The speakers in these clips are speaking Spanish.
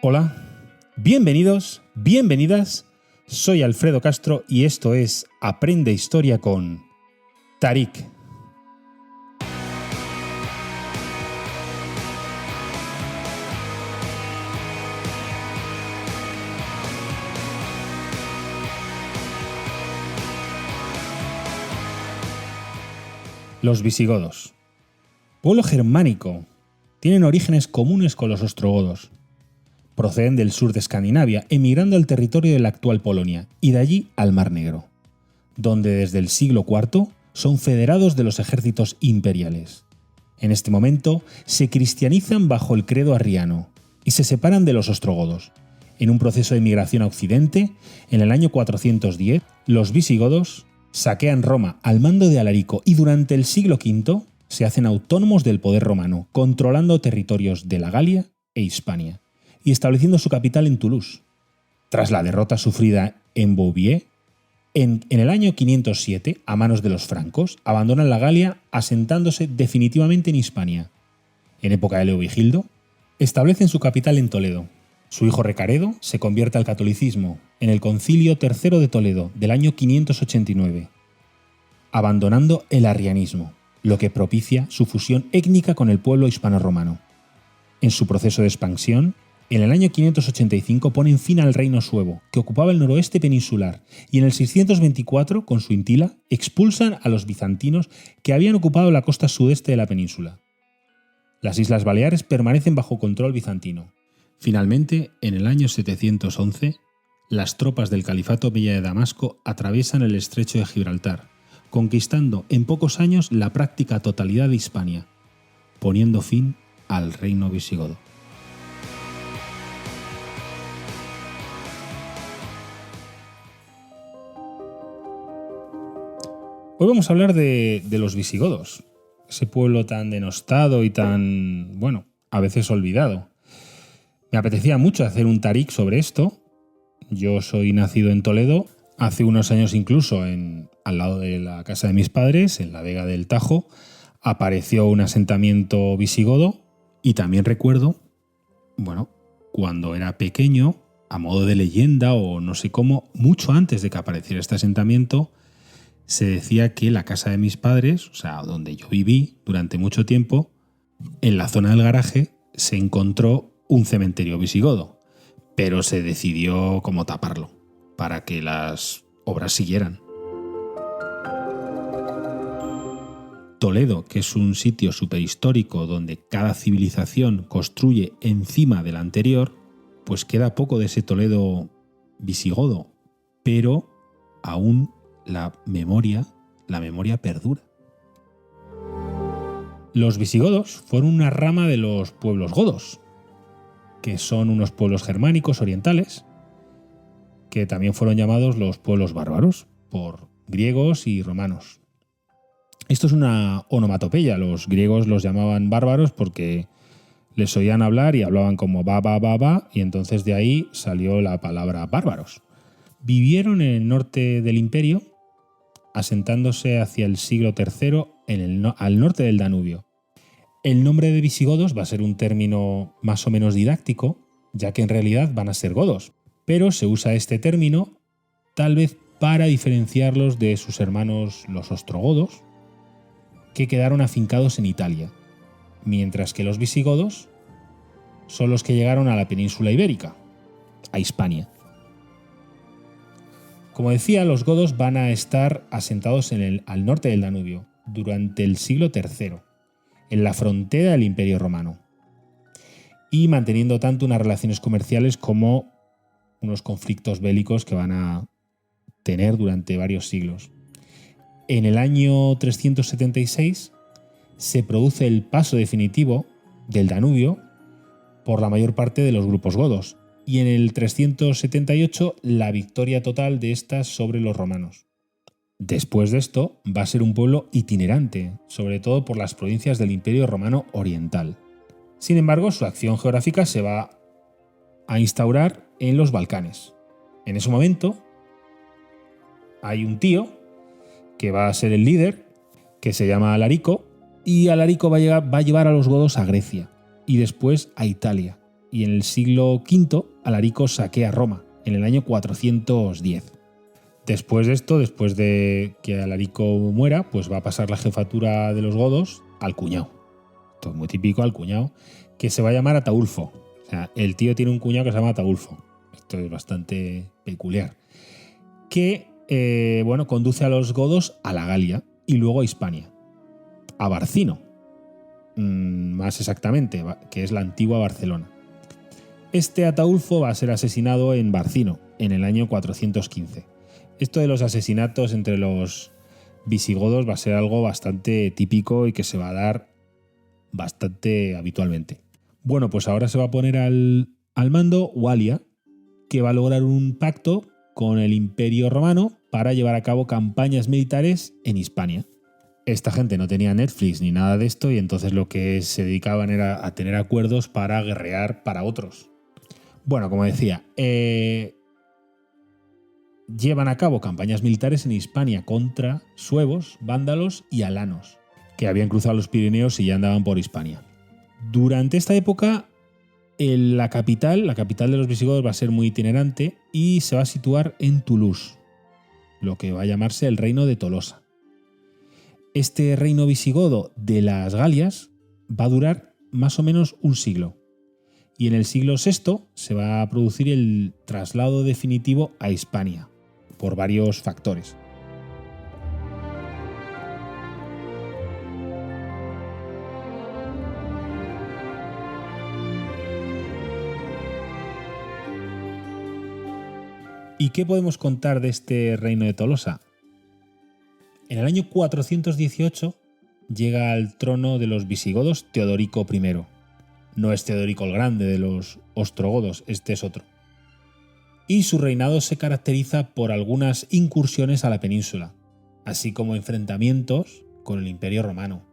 Hola, bienvenidos, bienvenidas, soy Alfredo Castro y esto es Aprende Historia con Tarik. Los visigodos. Pueblo germánico. Tienen orígenes comunes con los ostrogodos. Proceden del sur de Escandinavia, emigrando al territorio de la actual Polonia y de allí al Mar Negro, donde desde el siglo IV son federados de los ejércitos imperiales. En este momento se cristianizan bajo el credo arriano y se separan de los ostrogodos. En un proceso de migración a Occidente, en el año 410, los visigodos saquean Roma al mando de Alarico y durante el siglo V se hacen autónomos del poder romano, controlando territorios de la Galia e Hispania y estableciendo su capital en Toulouse. Tras la derrota sufrida en Bouvier, en el año 507, a manos de los francos, abandonan la Galia asentándose definitivamente en Hispania. En época de Leovigildo, establecen su capital en Toledo. Su hijo Recaredo se convierte al catolicismo en el Concilio III de Toledo del año 589, abandonando el arrianismo, lo que propicia su fusión étnica con el pueblo hispano-romano. En su proceso de expansión, en el año 585 ponen fin al reino suevo, que ocupaba el noroeste peninsular, y en el 624, con su Intila, expulsan a los bizantinos que habían ocupado la costa sudeste de la península. Las Islas Baleares permanecen bajo control bizantino. Finalmente, en el año 711, las tropas del Califato Villa de Damasco atraviesan el estrecho de Gibraltar, conquistando en pocos años la práctica totalidad de Hispania, poniendo fin al reino visigodo. Hoy vamos a hablar de los visigodos, ese pueblo tan denostado y tan, a veces olvidado. Me apetecía mucho hacer un Tarik sobre esto. Yo soy nacido en Toledo, hace unos años incluso al lado de la casa de mis padres, en la Vega del Tajo, apareció un asentamiento visigodo y también recuerdo, cuando era pequeño, a modo de leyenda o no sé cómo, mucho antes de que apareciera este asentamiento, se decía que la casa de mis padres, o sea, donde yo viví durante mucho tiempo, en la zona del garaje se encontró un cementerio visigodo, pero se decidió como taparlo para que las obras siguieran. Toledo, que es un sitio superhistórico donde cada civilización construye encima de la anterior, pues queda poco de ese Toledo visigodo, pero aún la memoria perdura. Los visigodos fueron una rama de los pueblos godos, que son unos pueblos germánicos orientales, que también fueron llamados los pueblos bárbaros por griegos y romanos. Esto es una onomatopeya. Los griegos los llamaban bárbaros porque les oían hablar y hablaban como ba, ba, ba, ba, y entonces de ahí salió la palabra bárbaros. Vivieron en el norte del imperio, asentándose hacia el siglo III al norte del Danubio. El nombre de visigodos va a ser un término más o menos didáctico, ya que en realidad van a ser godos, pero se usa este término tal vez para diferenciarlos de sus hermanos los ostrogodos, que quedaron afincados en Italia, mientras que los visigodos son los que llegaron a la península ibérica, a Hispania. Como decía, los godos van a estar asentados al norte del Danubio durante el siglo III, en la frontera del Imperio Romano, y manteniendo tanto unas relaciones comerciales como unos conflictos bélicos que van a tener durante varios siglos. En el año 376 se produce el paso definitivo del Danubio por la mayor parte de los grupos godos, y en el 378 la victoria total de estas sobre los romanos. Después de esto va a ser un pueblo itinerante, sobre todo por las provincias del Imperio Romano Oriental. Sin embargo, su acción geográfica se va a instaurar en los Balcanes. En ese momento hay un tío que va a ser el líder, que se llama Alarico, y Alarico va a llevar a los godos a Grecia y después a Italia. y en el siglo V Alarico saquea Roma, en el año 410. Después de esto, después de que Alarico muera, pues va a pasar la jefatura de los godos al cuñado. Esto es muy típico, al cuñado, que se va a llamar Ataulfo. O sea, el tío tiene un cuñado que se llama Ataulfo. Esto es bastante peculiar. Que, conduce a los godos a la Galia y luego a Hispania. A Barcino, más exactamente, que es la antigua Barcelona. Este Ataulfo va a ser asesinado en Barcino, en el año 415. Esto de los asesinatos entre los visigodos va a ser algo bastante típico y que se va a dar bastante habitualmente. Bueno, pues ahora se va a poner al mando Walia, que va a lograr un pacto con el Imperio Romano para llevar a cabo campañas militares en Hispania. Esta gente no tenía Netflix ni nada de esto y entonces lo que se dedicaban era a tener acuerdos para guerrear para otros. Bueno, como decía, llevan a cabo campañas militares en Hispania contra suevos, vándalos y alanos, que habían cruzado los Pirineos y ya andaban por Hispania. Durante esta época, la capital de los visigodos va a ser muy itinerante y se va a situar en Toulouse, lo que va a llamarse el Reino de Tolosa. Este reino visigodo de las Galias va a durar más o menos un siglo. Y en el siglo VI se va a producir el traslado definitivo a Hispania, por varios factores. ¿Y qué podemos contar de este reino de Tolosa? En el año 418 llega al trono de los visigodos Teodorico I. No es Teodorico el Grande de los ostrogodos, este es otro. Y su reinado se caracteriza por algunas incursiones a la península, así como enfrentamientos con el Imperio Romano.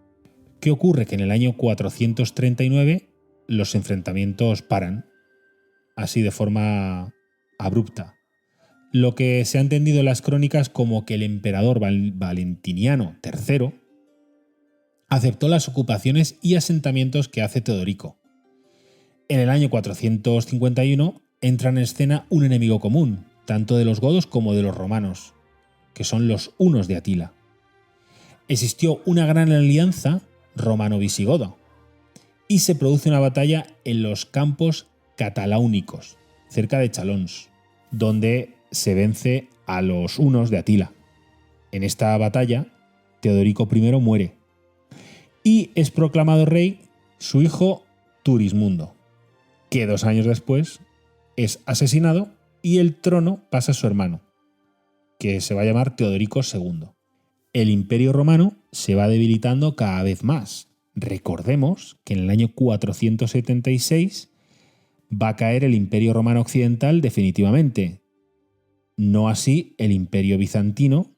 ¿Qué ocurre? Que en el año 439 los enfrentamientos paran, así de forma abrupta. Lo que se ha entendido en las crónicas como que el emperador Valentiniano III aceptó las ocupaciones y asentamientos que hace Teodorico. En el año 451 entra en escena un enemigo común, tanto de los godos como de los romanos, que son los hunos de Atila. Existió una gran alianza romano-visigoda y se produce una batalla en los campos cataláunicos, cerca de Chalons, donde se vence a los hunos de Atila. En esta batalla, Teodorico I muere y es proclamado rey su hijo Turismundo, que 2 años después es asesinado y el trono pasa a su hermano, que se va a llamar Teodorico II. El Imperio Romano se va debilitando cada vez más. Recordemos que en el año 476 va a caer el Imperio Romano Occidental definitivamente. No así el Imperio Bizantino,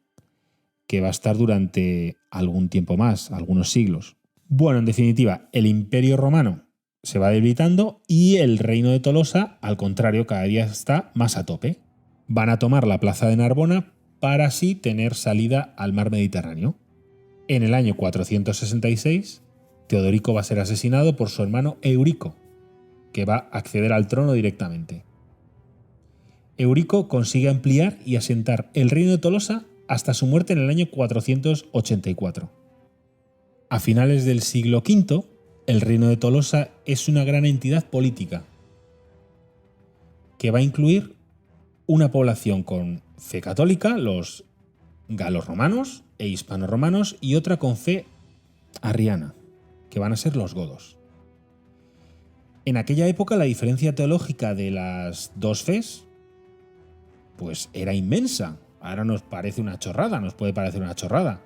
que va a estar durante algún tiempo más, algunos siglos. Bueno, en definitiva, el Imperio Romano se va debilitando y el Reino de Tolosa, al contrario, cada día está más a tope. Van a tomar la plaza de Narbona para así tener salida al mar Mediterráneo. En el año 466, Teodorico va a ser asesinado por su hermano Eurico, que va a acceder al trono directamente. Eurico consigue ampliar y asentar el reino de Tolosa hasta su muerte en el año 484. A finales del siglo V, el reino de Tolosa es una gran entidad política que va a incluir una población con fe católica, los galos-romanos e hispano-romanos, y otra con fe arriana, que van a ser los godos. En aquella época la diferencia teológica de las dos fes pues era inmensa. Ahora nos parece una chorrada, nos puede parecer una chorrada.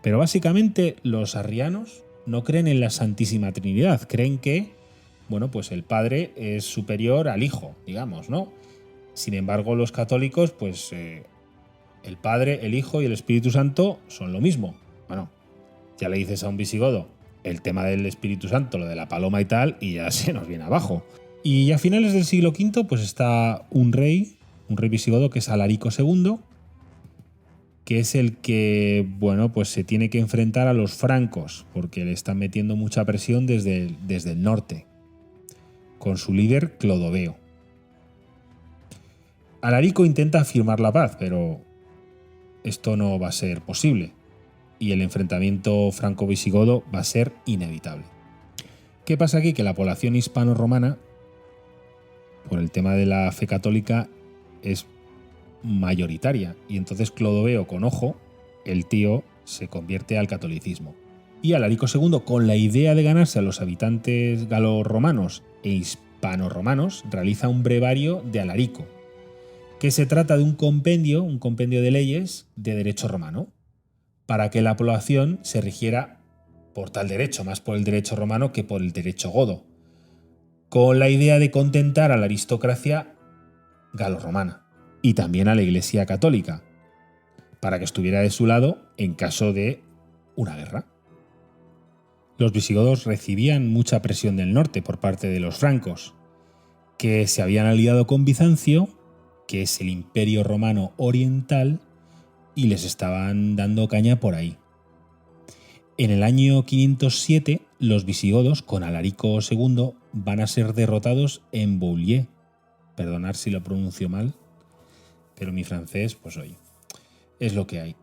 Pero básicamente los arrianos no creen en la Santísima Trinidad, creen que, pues el Padre es superior al Hijo, digamos, ¿no? Sin embargo, los católicos, pues el Padre, el Hijo y el Espíritu Santo son lo mismo. Bueno, ya le dices a un visigodo el tema del Espíritu Santo, lo de la paloma y tal, y ya se nos viene abajo. Y a finales del siglo V, pues está un rey visigodo que es Alarico II, que es el que, pues se tiene que enfrentar a los francos, porque le están metiendo mucha presión desde el norte. con su líder Clodoveo. Alarico intenta firmar la paz, pero esto no va a ser posible y el enfrentamiento franco-visigodo va a ser inevitable. ¿Qué pasa aquí? Que la población hispano-romana, por el tema de la fe católica, es mayoritaria y entonces Clodoveo, con ojo, el tío se convierte al catolicismo. Y Alarico II, con la idea de ganarse a los habitantes galorromanos e hispano-romanos, realiza un brevario de Alarico, que se trata de un compendio de leyes de derecho romano, para que la población se rigiera por tal derecho, más por el derecho romano que por el derecho godo, con la idea de contentar a la aristocracia galorromana y también a la Iglesia católica, para que estuviera de su lado en caso de una guerra. Los visigodos recibían mucha presión del norte por parte de los francos, que se habían aliado con Bizancio, que es el Imperio Romano Oriental, y les estaban dando caña por ahí. En el año 507, los visigodos, con Alarico II, van a ser derrotados en Bouillé. Perdonad si lo pronuncio mal, pero mi francés, pues oye, es lo que hay.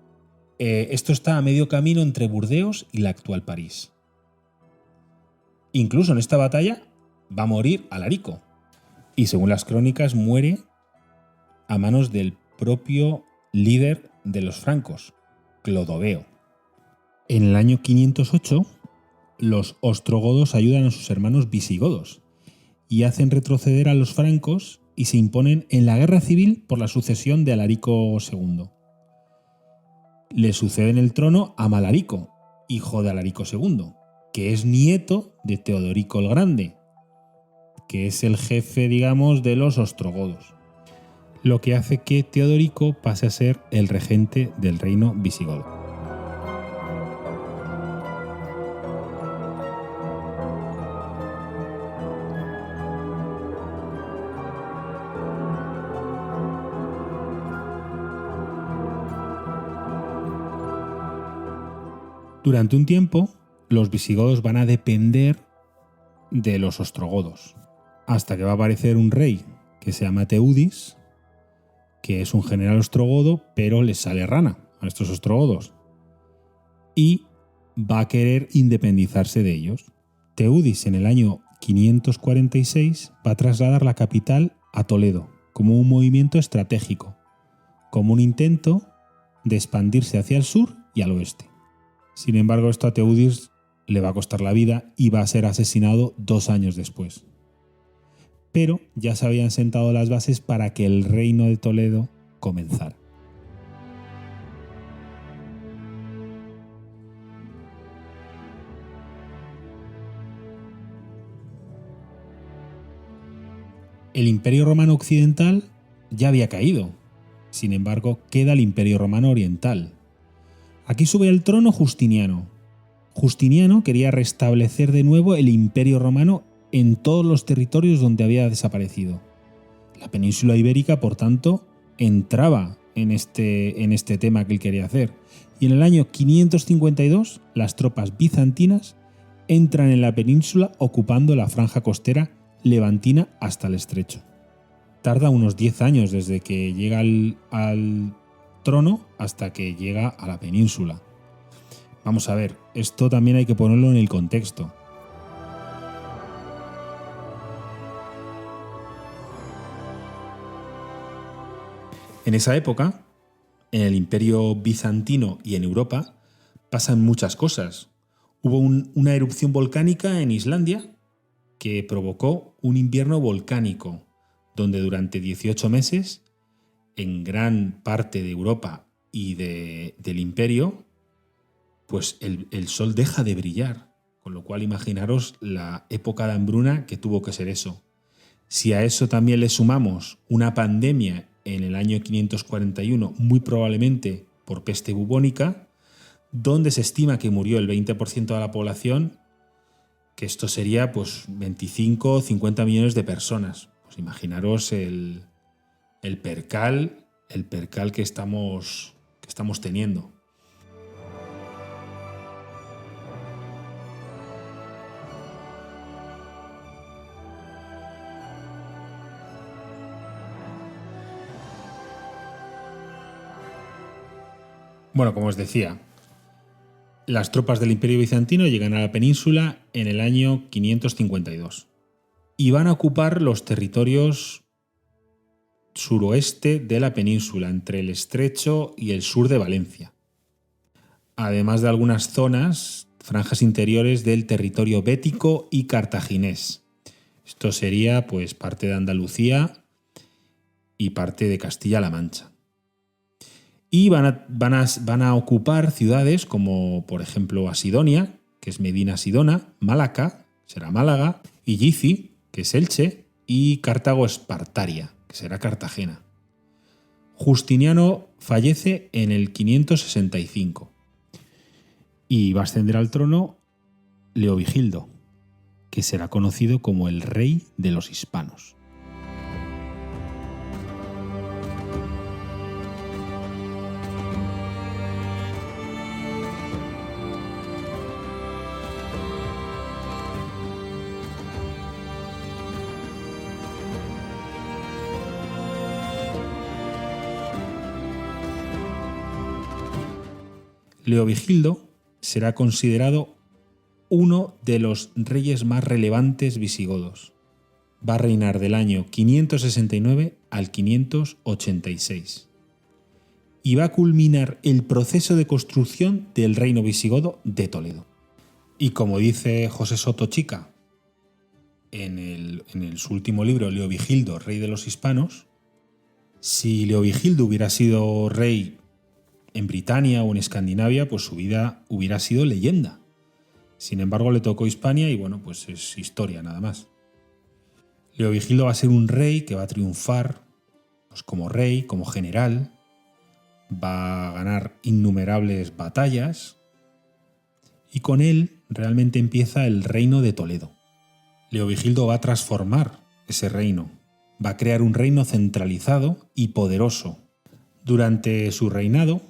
Esto está a medio camino entre Burdeos y la actual París. Incluso en esta batalla va a morir Alarico, y según las crónicas muere a manos del propio líder de los francos, Clodoveo. En el año 508, los ostrogodos ayudan a sus hermanos visigodos y hacen retroceder a los francos y se imponen en la guerra civil por la sucesión de Alarico II. Le sucede en el trono a Malarico, hijo de Alarico II, que es nieto de Teodorico el Grande, que es el jefe, digamos, de los ostrogodos, lo que hace que Teodorico pase a ser el regente del reino visigodo. Durante un tiempo, los visigodos van a depender de los ostrogodos, hasta que va a aparecer un rey que se llama Teudis, que es un general ostrogodo, pero les sale rana a estos ostrogodos y va a querer independizarse de ellos. Teudis, en el año 546, va a trasladar la capital a Toledo como un movimiento estratégico, como un intento de expandirse hacia el sur y al oeste. Sin embargo, esto a Teudis le va a costar la vida y va a ser asesinado 2 años después. Pero ya se habían sentado las bases para que el reino de Toledo comenzara. El Imperio Romano Occidental ya había caído. Sin embargo, queda el Imperio Romano Oriental. Aquí sube al trono Justiniano. Justiniano quería restablecer de nuevo el Imperio Romano en todos los territorios donde había desaparecido. La península ibérica, por tanto, entraba en este tema que él quería hacer. Y en el año 552, las tropas bizantinas entran en la península ocupando la franja costera levantina hasta el estrecho. Tarda unos 10 años desde que llega al trono hasta que llega a la península. Vamos a ver, esto también hay que ponerlo en el contexto. En esa época, en el Imperio bizantino y en Europa, pasan muchas cosas. Hubo una erupción volcánica en Islandia que provocó un invierno volcánico, donde durante 18 meses, en gran parte de Europa y del imperio, pues el sol deja de brillar. Con lo cual imaginaros la época de hambruna que tuvo que ser eso. Si a eso también le sumamos una pandemia en el año 541, muy probablemente por peste bubónica, donde se estima que murió el 20% de la población, que esto sería pues 25 o 50 millones de personas. Pues imaginaros el percal que estamos teniendo. Bueno, como os decía, las tropas del Imperio Bizantino llegan a la península en el año 552 y van a ocupar los territorios suroeste de la península, entre el estrecho y el sur de Valencia, además de algunas zonas, franjas interiores del territorio bético y cartaginés. Esto sería pues parte de Andalucía y parte de Castilla-La Mancha. Y van a ocupar ciudades como, por ejemplo, Asidonia, que es Medina Sidona, Malaca, será Málaga, y Yici, que es Elche, y Cartago Espartaria, que será Cartagena. Justiniano fallece en el 565 y va a ascender al trono Leovigildo, que será conocido como el rey de los hispanos. Leovigildo será considerado uno de los reyes más relevantes visigodos. Va a reinar del año 569 al 586 y va a culminar el proceso de construcción del reino visigodo de Toledo. Y como dice José Soto Chica en su último libro, Leovigildo, rey de los hispanos, si Leovigildo hubiera sido rey en Britania o en Escandinavia, pues su vida hubiera sido leyenda. Sin embargo, le tocó Hispania y bueno, pues es historia nada más. Leovigildo va a ser un rey que va a triunfar pues como rey, como general, va a ganar innumerables batallas y con él realmente empieza el reino de Toledo. Leovigildo va a transformar ese reino, va a crear un reino centralizado y poderoso. Durante su reinado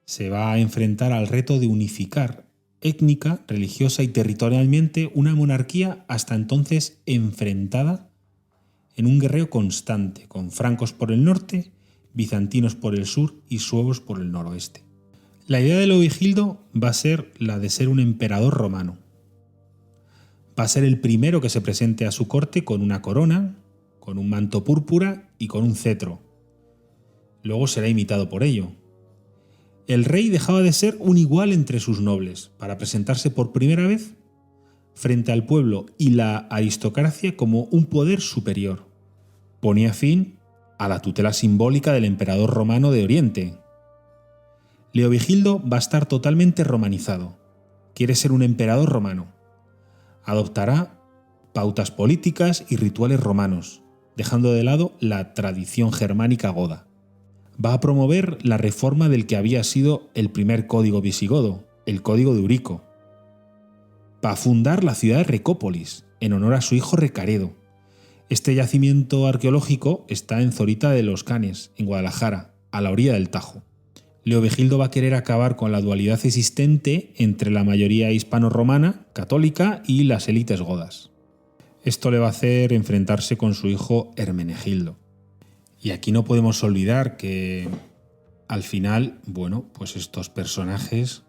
se va a enfrentar al reto de unificar étnica, religiosa y territorialmente una monarquía hasta entonces enfrentada en un guerreo constante, con francos por el norte, bizantinos por el sur y suevos por el noroeste. La idea de Leovigildo va a ser la de ser un emperador romano. Va a ser el primero que se presente a su corte con una corona, con un manto púrpura y con un cetro. Luego será imitado por ello. El rey dejaba de ser un igual entre sus nobles para presentarse por primera vez frente al pueblo y la aristocracia como un poder superior. Ponía fin a la tutela simbólica del emperador romano de Oriente. Leovigildo va a estar totalmente romanizado. Quiere ser un emperador romano. Adoptará pautas políticas y rituales romanos, dejando de lado la tradición germánica goda. Va a promover la reforma del que había sido el primer código visigodo, el Código de Eurico. Va a fundar la ciudad de Recópolis, en honor a su hijo Recaredo. Este yacimiento arqueológico está en Zorita de los Canes, en Guadalajara, a la orilla del Tajo. Leovigildo va a querer acabar con la dualidad existente entre la mayoría hispano-romana, católica, y las élites godas. Esto le va a hacer enfrentarse con su hijo Hermenegildo. Y aquí no podemos olvidar que al final, bueno, pues estos personajes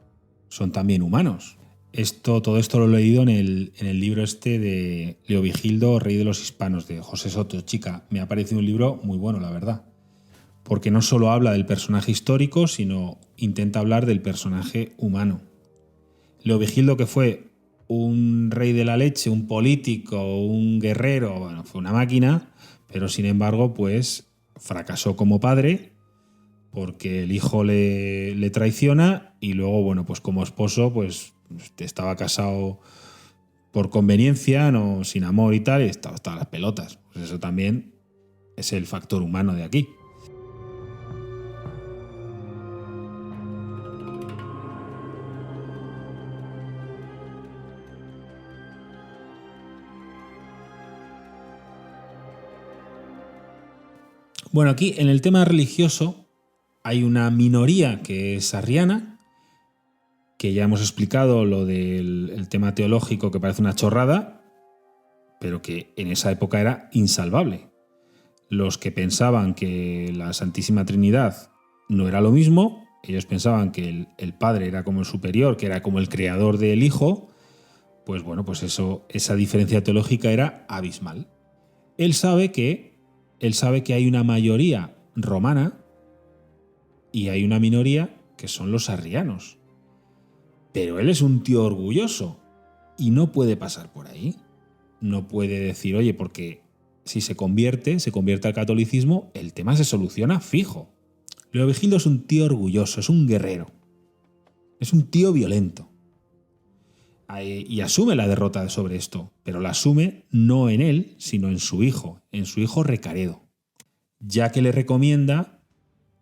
son también humanos. Todo esto lo he leído en el libro este de Leovigildo, rey de los hispanos, de José Soto Chica. Me ha parecido un libro muy bueno, la verdad. Porque no solo habla del personaje histórico, sino intenta hablar del personaje humano. Leovigildo, que fue un rey de la leche, un político, un guerrero, bueno, fue una máquina, pero sin embargo, pues fracasó como padre porque el hijo le traiciona y luego, bueno, pues como esposo, pues estaba casado por conveniencia, no sin amor y tal, y estaba hasta las pelotas. Pues eso también es el factor humano de aquí. Bueno, aquí en el tema religioso hay una minoría que es arriana, que ya hemos explicado lo del tema teológico que parece una chorrada, pero que en esa época era insalvable. Los que pensaban que la Santísima Trinidad no era lo mismo, ellos pensaban que el padre era como el superior, que era como el creador del hijo, pues bueno, pues esa diferencia teológica era abismal. Él sabe que hay una mayoría romana y hay una minoría que son los arrianos. Pero él es un tío orgulloso y no puede pasar por ahí. No puede decir, oye, porque si se convierte al catolicismo, el tema se soluciona fijo. Leovigildo es un tío orgulloso, es un guerrero. Es un tío violento. Y asume la derrota sobre esto, pero la asume no en él, sino en su hijo Recaredo, ya que le recomienda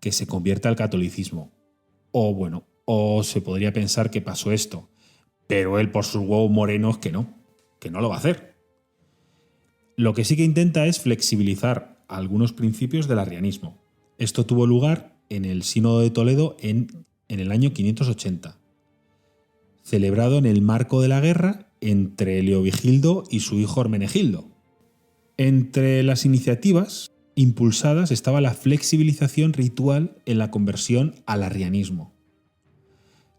que se convierta al catolicismo. O se podría pensar que pasó esto, pero él por sus huevos morenos que no lo va a hacer. Lo que sí que intenta es flexibilizar algunos principios del arrianismo. Esto tuvo lugar en el Sínodo de Toledo en el año 580, celebrado en el marco de la guerra entre Leovigildo y su hijo Hermenegildo. Entre las iniciativas impulsadas estaba la flexibilización ritual en la conversión al arrianismo.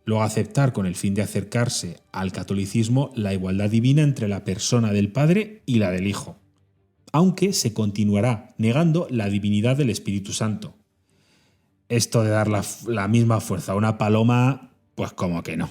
Luego aceptar con el fin de acercarse al catolicismo la igualdad divina entre la persona del Padre y la del Hijo, aunque se continuará negando la divinidad del Espíritu Santo. Esto de dar la misma fuerza a una paloma, pues como que no.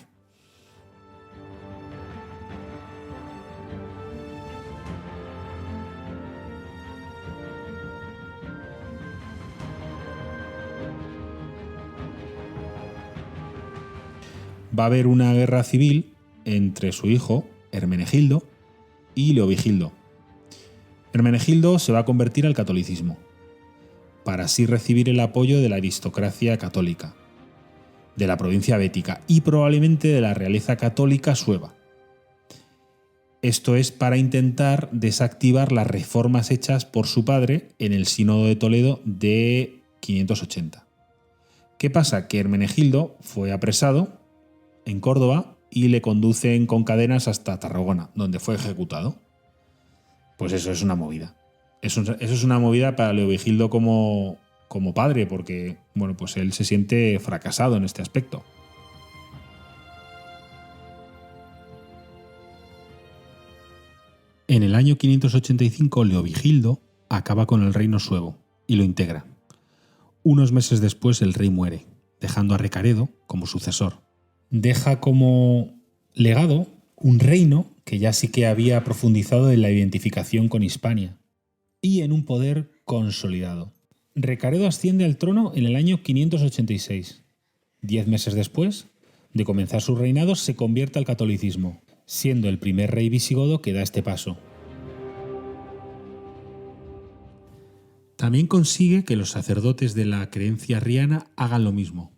Va a haber una guerra civil entre su hijo, Hermenegildo, y Leovigildo. Hermenegildo se va a convertir al catolicismo, para así recibir el apoyo de la aristocracia católica, de la provincia bética y probablemente de la realeza católica sueva. Esto es para intentar desactivar las reformas hechas por su padre en el Sínodo de Toledo de 580. ¿Qué pasa? Que Hermenegildo fue apresado en Córdoba y le conducen con cadenas hasta Tarragona, donde fue ejecutado. Pues eso es una movida. Eso es una movida para Leovigildo como padre, porque bueno, pues él se siente fracasado en este aspecto. En el año 585, Leovigildo acaba con el reino suevo y lo integra. Unos meses después el rey muere, dejando a Recaredo como sucesor. Deja como legado un reino que ya sí que había profundizado en la identificación con Hispania y en un poder consolidado. Recaredo asciende al trono en el año 586. 10 meses después de comenzar su reinado se convierte al catolicismo, siendo el primer rey visigodo que da este paso. También consigue que los sacerdotes de la creencia arriana hagan lo mismo,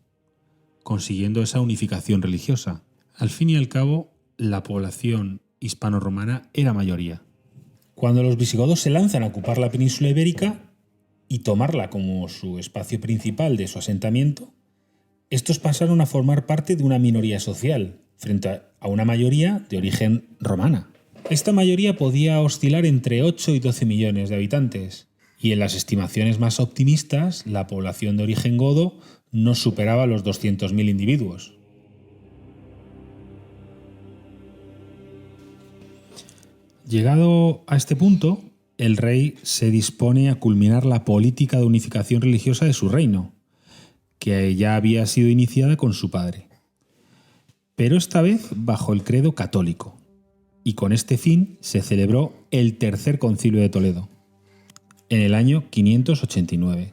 consiguiendo esa unificación religiosa. Al fin y al cabo, la población hispano-romana era mayoría. Cuando los visigodos se lanzan a ocupar la península ibérica y tomarla como su espacio principal de su asentamiento, estos pasaron a formar parte de una minoría social, frente a una mayoría de origen romana. Esta mayoría podía oscilar entre 8 y 12 millones de habitantes, y en las estimaciones más optimistas, la población de origen godo no superaba los 200.000 individuos. Llegado a este punto, el rey se dispone a culminar la política de unificación religiosa de su reino, que ya había sido iniciada con su padre, pero esta vez bajo el credo católico, y con este fin se celebró el Tercer Concilio de Toledo, en el año 589.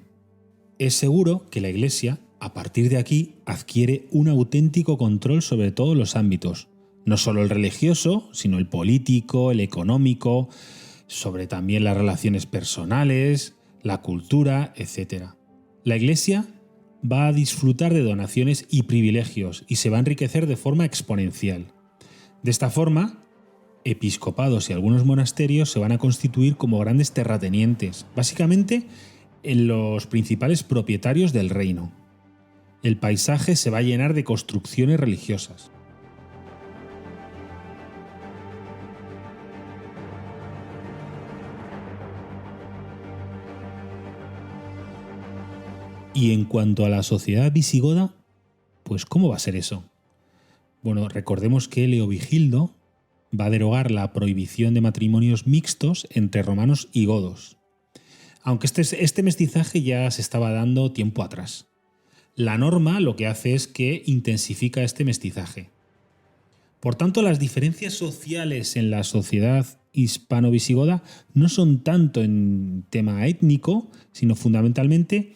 Es seguro que la Iglesia, a partir de aquí, adquiere un auténtico control sobre todos los ámbitos, no solo el religioso, sino el político, el económico, sobre también las relaciones personales, la cultura, etc. La Iglesia va a disfrutar de donaciones y privilegios y se va a enriquecer de forma exponencial. De esta forma, episcopados y algunos monasterios se van a constituir como grandes terratenientes, básicamente en los principales propietarios del reino. El paisaje se va a llenar de construcciones religiosas. Y en cuanto a la sociedad visigoda, Pues ¿cómo va a ser eso? Bueno, recordemos que Leovigildo va a derogar la prohibición de matrimonios mixtos entre romanos y godos. Aunque este mestizaje ya se estaba dando tiempo atrás. La norma lo que hace es que intensifica este mestizaje. Por tanto, las diferencias sociales en la sociedad hispano-visigoda no son tanto en tema étnico, sino fundamentalmente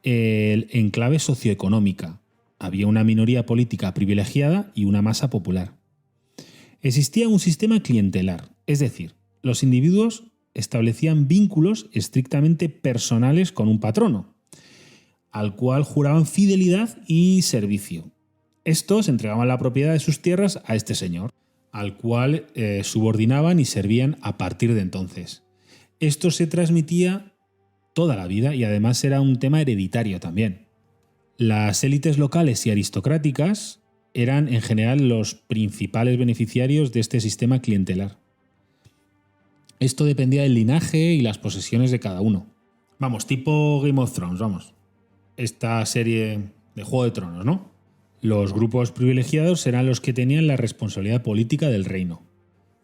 en clave socioeconómica. Había una minoría política privilegiada y una masa popular. Existía un sistema clientelar, es decir, los individuos establecían vínculos estrictamente personales con un patrono, al cual juraban fidelidad y servicio. Estos entregaban la propiedad de sus tierras a este señor, al cual subordinaban y servían a partir de entonces. Esto se transmitía toda la vida y además era un tema hereditario también. Las élites locales y aristocráticas eran en general los principales beneficiarios de este sistema clientelar. Esto dependía del linaje y las posesiones de cada uno. Vamos, tipo Game of Thrones, vamos. Esta serie de Juego de Tronos, ¿no? Los grupos privilegiados eran los que tenían la responsabilidad política del reino.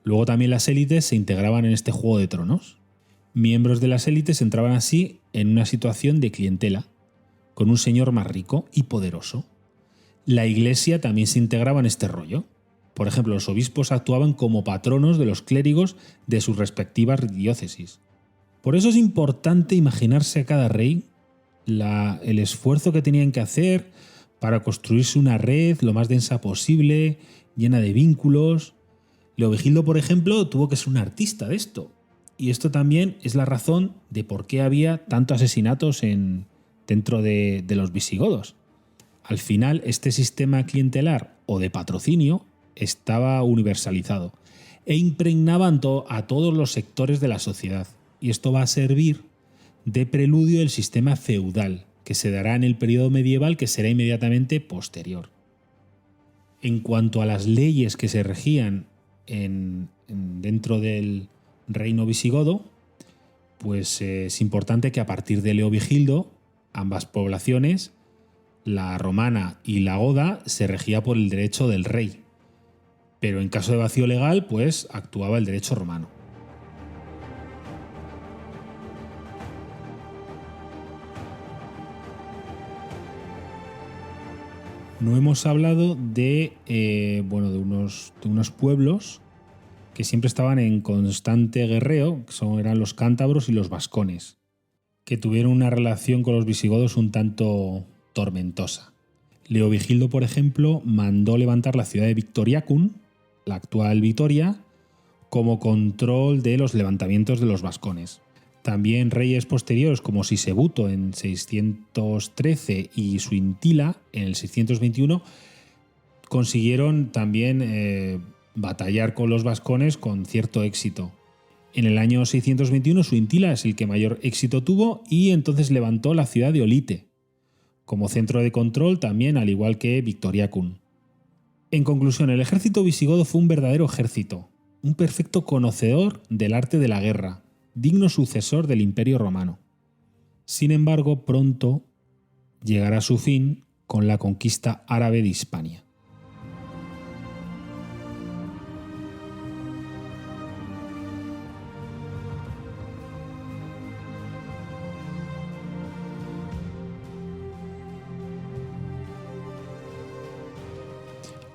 Luego también las élites se integraban en este Juego de Tronos. Miembros de las élites entraban así en una situación de clientela, con un señor más rico y poderoso. La iglesia también se integraba en este rollo. Por ejemplo, los obispos actuaban como patronos de los clérigos de sus respectivas diócesis. Por eso es importante imaginarse a cada rey el esfuerzo que tenían que hacer para construirse una red lo más densa posible, llena de vínculos. Leovigildo, por ejemplo, tuvo que ser un artista de esto. Y esto también es la razón de por qué había tantos asesinatos dentro de los visigodos. Al final, este sistema clientelar o de patrocinio estaba universalizado e impregnaba a todos los sectores de la sociedad. Y esto va a servir de preludio del sistema feudal, que se dará en el periodo medieval, que será inmediatamente posterior. En cuanto a las leyes que se regían dentro del reino visigodo, pues es importante que a partir de Leovigildo, ambas poblaciones, la romana y la goda, se regía por el derecho del rey. Pero en caso de vacío legal, pues actuaba el derecho romano. No hemos hablado de unos pueblos que siempre estaban en constante guerreo, que eran los cántabros y los vascones, que tuvieron una relación con los visigodos un tanto tormentosa. Leovigildo, por ejemplo, mandó levantar la ciudad de Victoriacum, la actual Vitoria, como control de los levantamientos de los vascones. También reyes posteriores como Sisebuto en 613 y Suintila en el 621 consiguieron también batallar con los vascones con cierto éxito. En el año 621 Suintila es el que mayor éxito tuvo y entonces levantó la ciudad de Olite como centro de control también, al igual que Victoriacum. En conclusión, el ejército visigodo fue un verdadero ejército, un perfecto conocedor del arte de la guerra, digno sucesor del Imperio Romano. Sin embargo, pronto llegará a su fin con la conquista árabe de Hispania.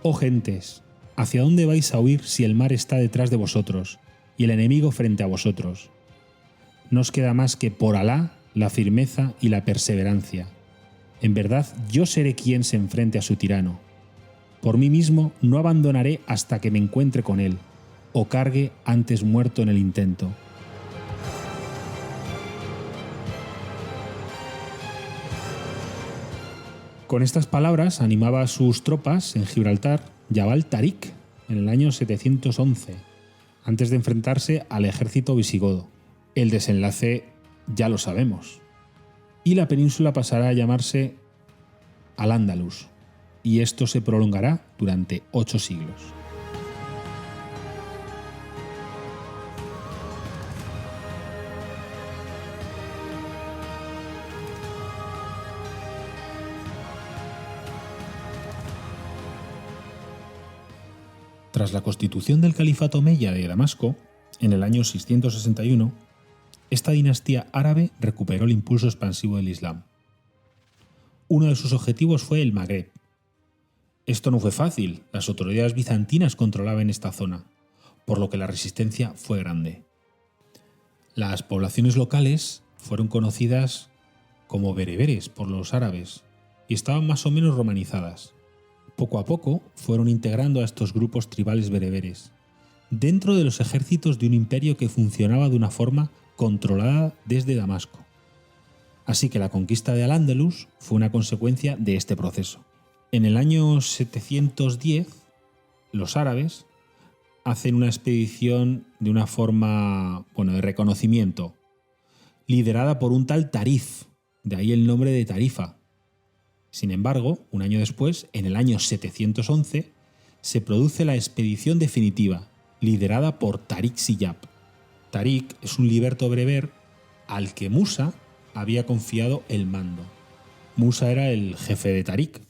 Oh gentes, ¿hacia dónde vais a huir si el mar está detrás de vosotros y el enemigo frente a vosotros? No os queda más que por Alá la firmeza y la perseverancia. En verdad, yo seré quien se enfrente a su tirano. Por mí mismo no abandonaré hasta que me encuentre con él, o cargue antes muerto en el intento. Con estas palabras animaba a sus tropas en Gibraltar, Jabal Tarik, en el año 711, antes de enfrentarse al ejército visigodo. El desenlace ya lo sabemos. Y la península pasará a llamarse Al-Ándalus, y esto se prolongará durante 8 siglos. Tras la constitución del califato omeya de Damasco, en el año 661, esta dinastía árabe recuperó el impulso expansivo del Islam. Uno de sus objetivos fue el Magreb. Esto no fue fácil, las autoridades bizantinas controlaban esta zona, por lo que la resistencia fue grande. Las poblaciones locales fueron conocidas como bereberes por los árabes y estaban más o menos romanizadas. Poco a poco fueron integrando a estos grupos tribales bereberes dentro de los ejércitos de un imperio que funcionaba de una forma controlada desde Damasco. Así que la conquista de Al-Ándalus fue una consecuencia de este proceso. En el año 710, los árabes hacen una expedición de una forma, de reconocimiento, liderada por un tal Tarif, de ahí el nombre de Tarifa. Sin embargo, un año después, en el año 711, se produce la expedición definitiva, liderada por Tariq Siyab. Tariq es un liberto bereber al que Musa había confiado el mando. Musa era el jefe de Tariq.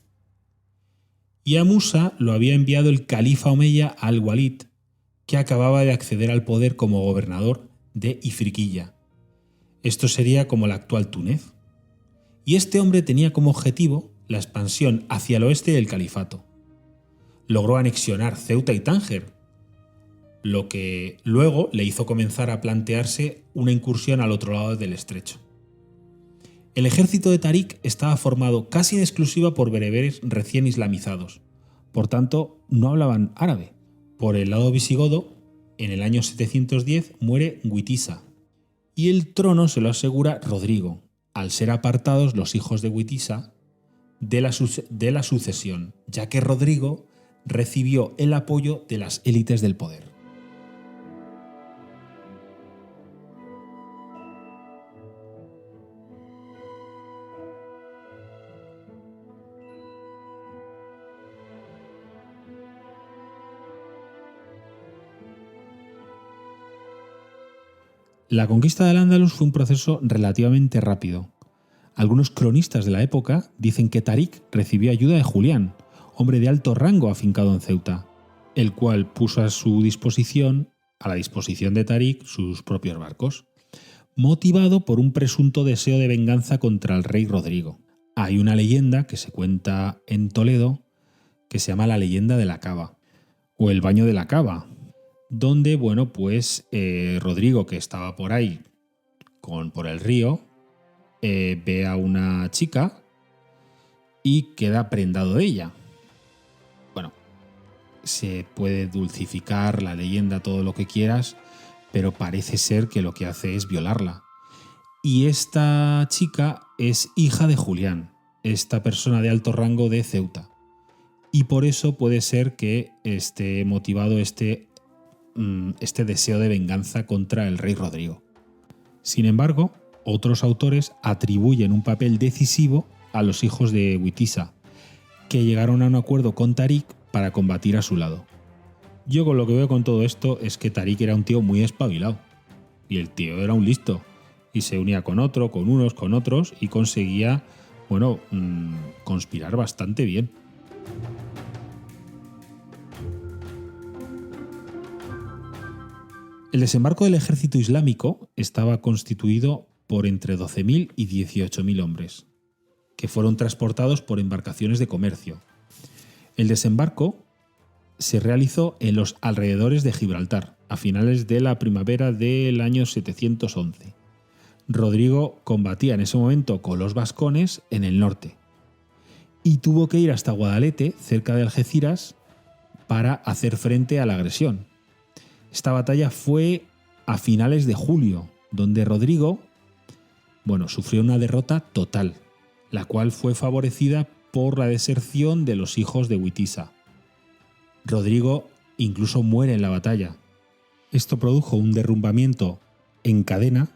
Y a Musa lo había enviado el califa omeya al-Walid, que acababa de acceder al poder como gobernador de Ifriqiya. Esto sería como la actual Túnez. Y este hombre tenía como objetivo la expansión hacia el oeste del califato. Logró anexionar Ceuta y Tánger, lo que luego le hizo comenzar a plantearse una incursión al otro lado del estrecho. El ejército de Tariq estaba formado casi en exclusiva por bereberes recién islamizados, por tanto no hablaban árabe. Por el lado visigodo, en el año 710 muere Witiza y el trono se lo asegura Rodrigo, al ser apartados los hijos de Witiza de la sucesión, ya que Rodrigo recibió el apoyo de las élites del poder. La conquista del Al-Ándalus fue un proceso relativamente rápido. Algunos cronistas de la época dicen que Tariq recibió ayuda de Julián, hombre de alto rango afincado en Ceuta, el cual puso a la disposición de Tariq, sus propios barcos, motivado por un presunto deseo de venganza contra el rey Rodrigo. Hay una leyenda que se cuenta en Toledo que se llama la leyenda de la cava, o el baño de la cava, donde, Rodrigo, que estaba por ahí por el río, ve a una chica y queda prendado de ella. Se puede dulcificar la leyenda todo lo que quieras, pero parece ser que lo que hace es violarla. Y esta chica es hija de Julián, esta persona de alto rango de Ceuta. Y por eso puede ser que esté motivado este deseo de venganza contra el rey Rodrigo. Sin embargo, otros autores atribuyen un papel decisivo a los hijos de Witiza, que llegaron a un acuerdo con Tariq para combatir a su lado. Yo con lo que veo con todo esto es que Tariq era un tío muy espabilado, y el tío era un listo, y se unía con otros, y conseguía, conspirar bastante bien. El desembarco del ejército islámico estaba constituido por entre 12.000 y 18.000 hombres, que fueron transportados por embarcaciones de comercio. El desembarco se realizó en los alrededores de Gibraltar, a finales de la primavera del año 711. Rodrigo combatía en ese momento con los vascones en el norte y tuvo que ir hasta Guadalete, cerca de Algeciras, para hacer frente a la agresión. Esta batalla fue a finales de julio, donde Rodrigo, sufrió una derrota total, la cual fue favorecida por la deserción de los hijos de Witiza. Rodrigo incluso muere en la batalla. Esto produjo un derrumbamiento en cadena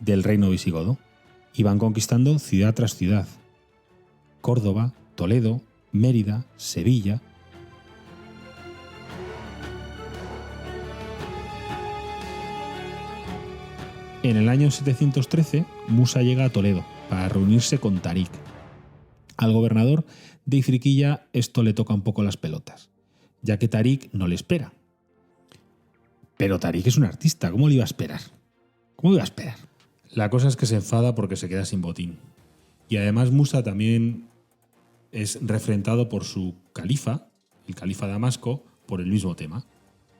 del reino visigodo. Iban conquistando ciudad tras ciudad: Córdoba, Toledo, Mérida, Sevilla. En el año 713, Musa llega a Toledo para reunirse con Tariq. Al gobernador de Ifriqiya esto le toca un poco las pelotas, ya que Tarik no le espera. Pero Tarik es un artista, ¿cómo le iba a esperar? ¿Cómo iba a esperar? La cosa es que se enfada porque se queda sin botín. Y además Musa también es refrentado por su califa, el califa de Damasco, por el mismo tema.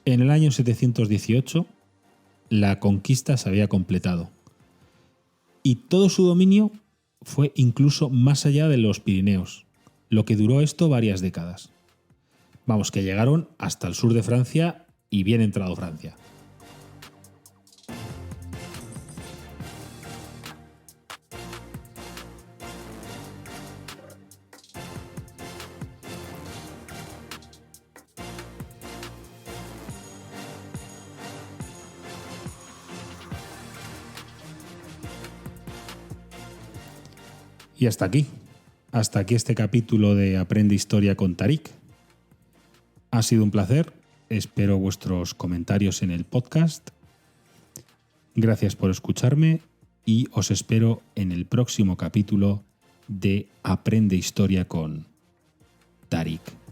En el año 718, la conquista se había completado. Y todo su dominio fue incluso más allá de los Pirineos, lo que duró esto varias décadas. Vamos, que llegaron hasta el sur de Francia y bien entrado Francia. Y hasta aquí este capítulo de Aprende Historia con Tarik. Ha sido un placer, espero vuestros comentarios en el podcast. Gracias por escucharme y os espero en el próximo capítulo de Aprende Historia con Tarik.